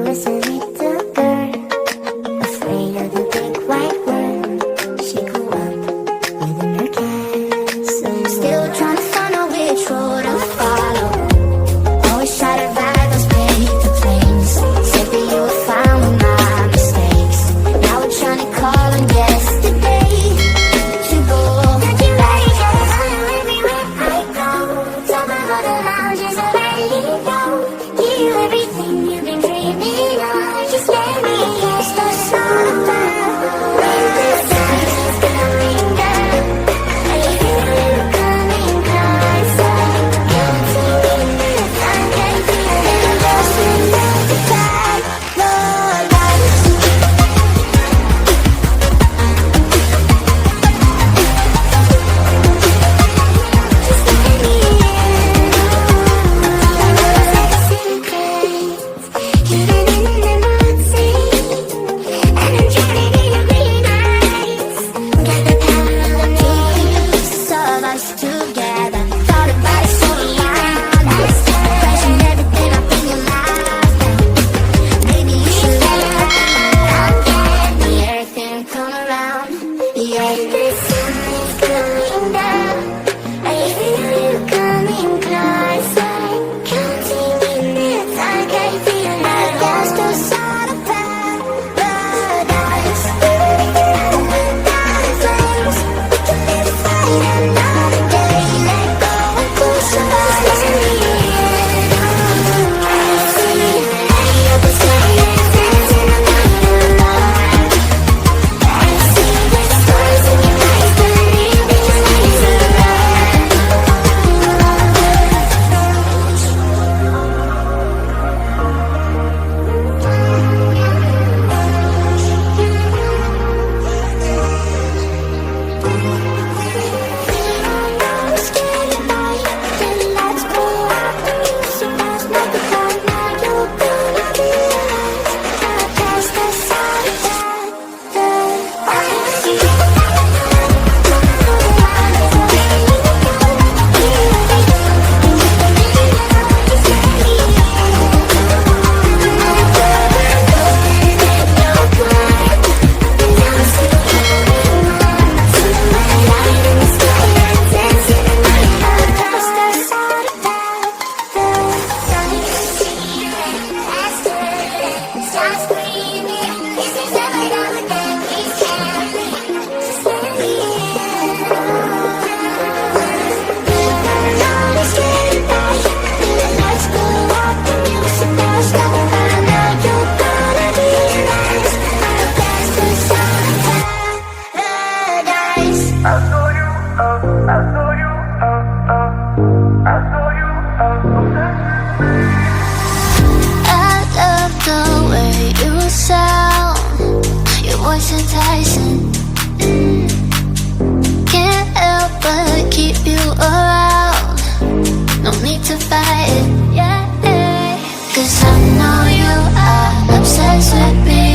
was a little girl, afraid of the big white world. She grew up within her castle, still trying to find out which road to follow. Always try to ride those paper planes, said that you were fine with my mistakes. Now we're trying to call on yesterday to go. Got you right everywhere I go. Tell my heart the lounges are ready to go. Give you everything you've been dreaming of. Just let me catch the sun above. When the sun is coming down, I feel you coming closer. Counting minutes, I can feel it. Lost in the dark, Lord, just let me in. Hidden in the moonlight, and I'm drowning in your green eyes. Got the power of the piece of us together. Thought about it so long, crashing everything up in your life. Maybe you should let it out. Get me everything come around. Yeah, the sun is coming down. I feel you coming closer. Counting minutes, I can feel it. Lost the side of paradise. Down in flames, we can live fight another day. Let go and push us to the end. I see the light of the silence dancing along the line. I see the stars in your eyes, believe that your light is I love the way you sound. Your voice enticing. Can't help but keep you around. No need to fight it, yeah. 'Cause I know you are obsessed with me.